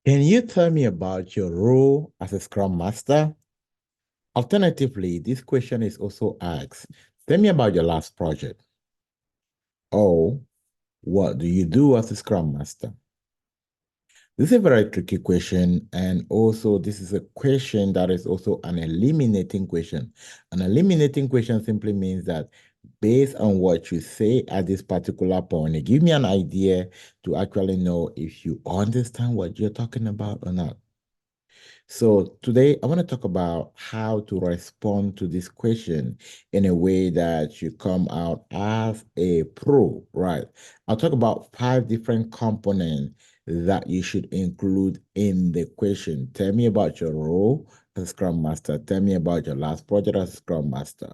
Can you tell me about your role as a Scrum Master? Alternatively, this question is also asked, tell me about your last project. Or what do you do as a Scrum Master? This is a very tricky question, and also this is a question that is also an eliminating question. An eliminating question simply means that based on what you say at this particular point, it give me an idea to actually know if you understand what you're talking about or not. So today I want to talk about how to respond to this question in a way that you come out as a pro, right? I'll talk about 5 different components that you should include in the question. Tell me about your role as a Scrum Master. Tell me about your last project as a Scrum Master.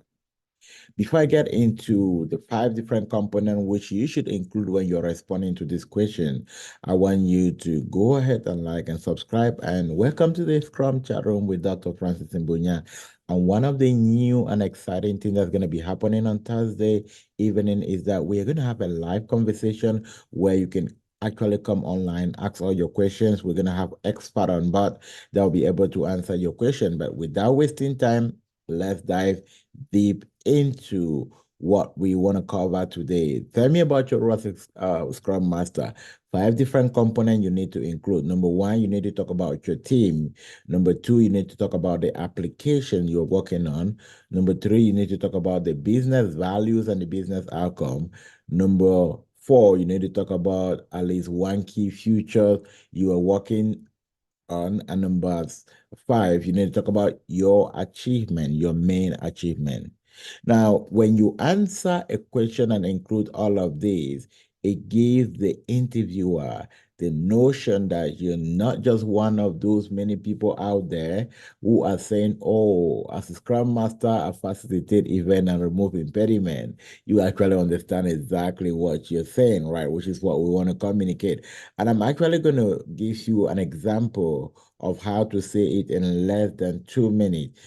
Before I get into the 5 different components which you should include when you're responding to this question, I want you to go ahead and like and subscribe. And welcome to the Scrum chat room with Dr. Francis Mbunya. And one of the new and exciting things that's going to be happening on Thursday evening is that we're going to have a live conversation where you can actually come online, ask all your questions. We're going to have expert on board that will be able to answer your question. But without wasting time, let's dive deep into what we want to cover today. Tell me about your role as Scrum Master. 5 different components you need to include. Number one, you need to talk about your team. Number two, you need to talk about the application you're working on. Number three, you need to talk about the business values and the business outcome. Number four, you need to talk about at least one key feature you are working on. And number five, you need to talk about your achievement, your main achievement. Now, when you answer a question and include all of these, it gives the interviewer the notion that you're not just one of those many people out there who are saying, oh, as a Scrum Master, I facilitate event and remove impediment. You actually understand exactly what you're saying, right? Which is what we want to communicate. And I'm actually going to give you an example of how to say it in less than 2 minutes.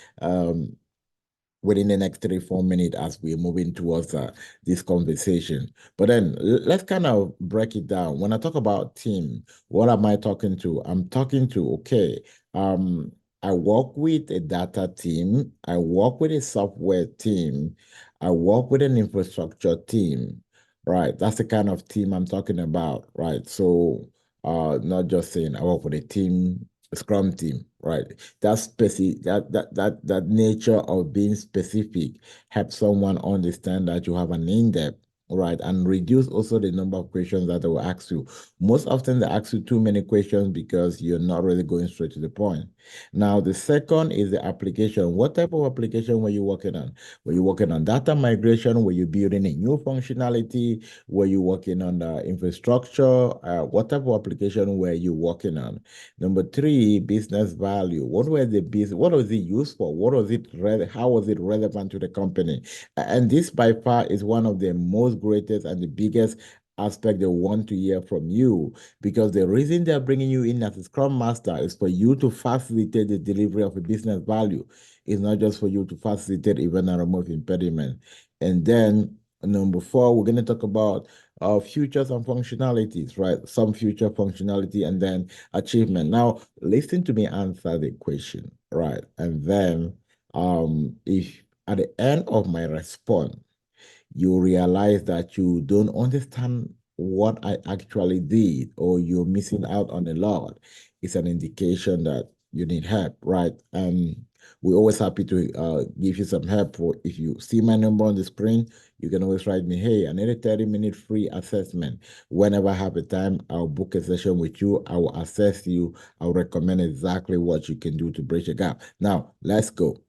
Within the next 3, 4 minutes as we're moving towards this conversation. But then let's kind of break it down. When I talk about team, what am I talking to? I'm talking to, okay, I work with a data team, I work with a software team, I work with an infrastructure team, right? That's the kind of team I'm talking about, right? So not just saying I work with a team, a Scrum team, right? That nature of being specific helps someone understand that you have an in-depth, right, and reduce also the number of questions that they will ask you. Most often they ask you too many questions because you're not really going straight to the point. Now the second is the application. What type of application were you working on? Were you working on data migration? Were you building a new functionality? Were you working on the infrastructure? What type of application were you working on? Number three, business value. What were the business? What was it used for? What was it? How was it relevant to the company? And this by far is one of the most greatest and the biggest aspect they want to hear from you, because the reason they're bringing you in as a Scrum Master is for you to facilitate the delivery of a business value. It's not just for you to facilitate even and remove impediment. And then number four, we're going to talk about futures and functionalities, right? Some future functionality and then achievement. Now, listen to me answer the question, right? And then if at the end of my response, you realize that you don't understand what I actually did or you're missing out on a lot, it's an indication that you need help, right? We're always happy to give you some help. If you see my number on the screen, you can always write me, hey, I need a 30-minute free assessment. Whenever I have the time, I'll book a session with you. I will assess you. I'll recommend exactly what you can do to bridge the gap. Now, let's go.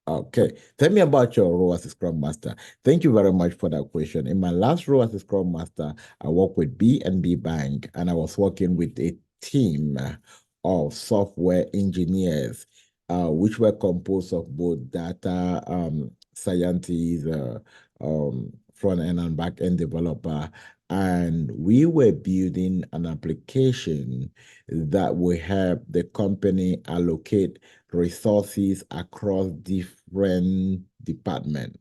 Okay, tell me about your role as a Scrum Master. Thank you very much for that question. In my last role as a Scrum Master, I worked with BNB Bank, and I was working with a team of software engineers, which were composed of both data scientists, front end and back end developer, and we were building an application that will help the company allocate resources across different departments.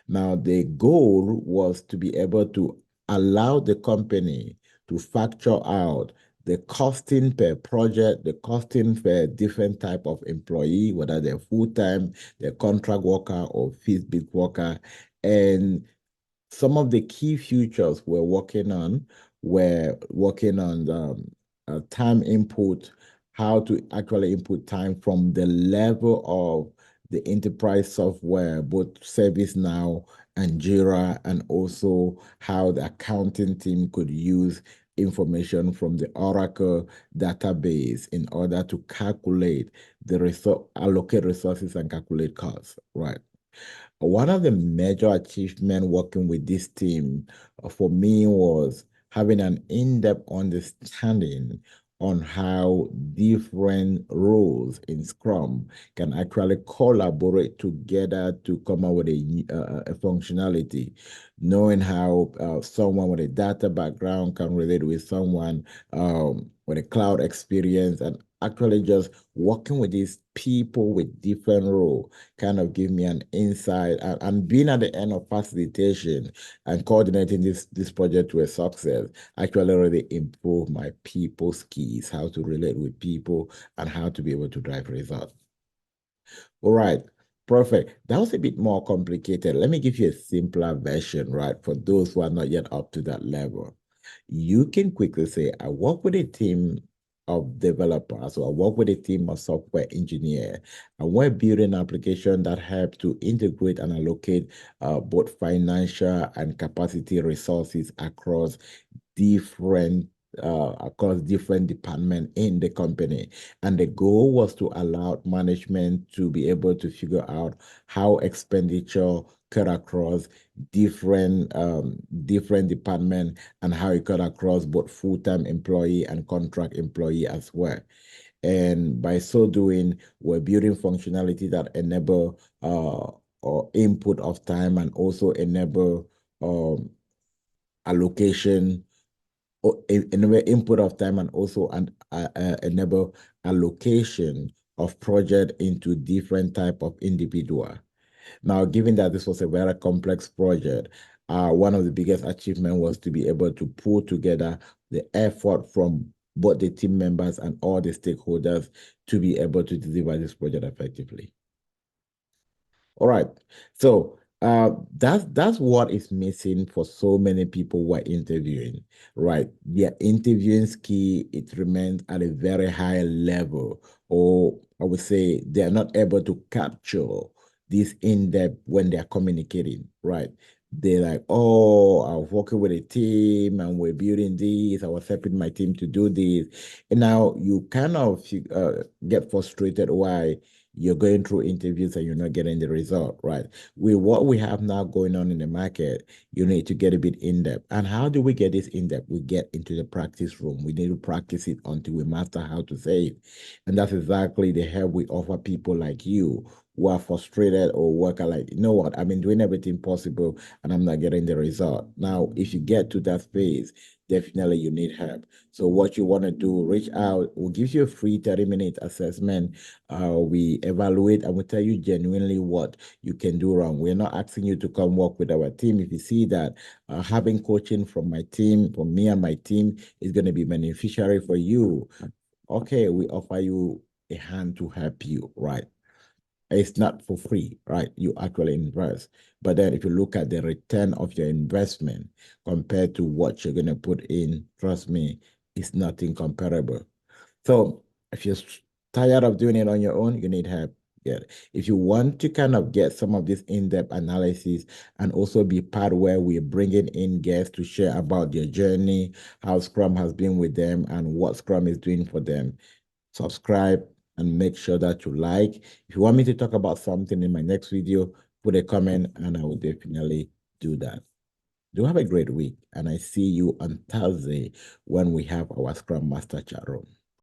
Now, the goal was to be able to allow the company to factor out the costing per project, the costing per different type of employee, whether they're full-time, they're contract worker or fixed-bid worker. And some of the key features we're working on time input, how to actually input time from the level of the enterprise software, both ServiceNow and Jira, and also how the accounting team could use information from the Oracle database in order to calculate allocate resources and calculate costs, right? One of the major achievements working with this team for me was having an in-depth understanding on how different roles in Scrum can actually collaborate together to come up with a functionality. Knowing how someone with a data background can relate with someone with a cloud experience, and actually just working with these people with different roles kind of give me an insight, and being at the end of facilitation and coordinating this project to a success actually really improve my people skills, how to relate with people and how to be able to drive results. All right, perfect. That was a bit more complicated. Let me give you a simpler version, right, for those who are not yet up to that level. You can quickly say, I work with a team of developers, or I work with a team of software engineers, and we're building an application that helps to integrate and allocate both financial and capacity resources different across different departments in the company. And the goal was to allow management to be able to figure out how expenditure cut across different departments, and how it cut across both full-time employee and contract employee as well. And by so doing, we're building functionality that enable or input of time, and also enable allocation or enable input of time, and also enable allocation of project into different type of individual. Now, given that this was a very complex project, one of the biggest achievements was to be able to pull together the effort from both the team members and all the stakeholders to be able to deliver this project effectively. All right. So that's what is missing for so many people who are interviewing, right? Their interviewing skill, it remains at a very high level, or I would say they're not able to capture this in depth when they're communicating, right? They're like, oh, I was working with a team and we're building this. I was helping my team to do this. And now you kind of get frustrated why you're going through interviews and you're not getting the result, right? With what we have now going on in the market, you need to get a bit in depth. And how do we get this in depth? We get into the practice room. We need to practice it until we master how to say it. And that's exactly the help we offer people like you who are frustrated or work like, you know what, I've been doing everything possible and I'm not getting the result. Now, if you get to that phase, definitely you need help. So what you want to do, reach out. We'll give you a free 30-minute assessment. We evaluate and we tell you genuinely what you can do wrong. We're not asking you to come work with our team. If you see that having coaching from my team, from me and my team, is going to be beneficiary for you, okay, we offer you a hand to help you, right? It's not for free, right? You actually invest. But then if you look at the return of your investment compared to what you're going to put in, trust me, it's nothing comparable. So if you're tired of doing it on your own, you need help. Yeah. If you want to kind of get some of this in-depth analysis and also be part where we're bringing in guests to share about their journey, how Scrum has been with them and what Scrum is doing for them, subscribe and make sure that you like. If you want me to talk about something in my next video, put a comment and I will definitely do that. Do have a great week, and I see you on Thursday when we have our Scrum Master chat room.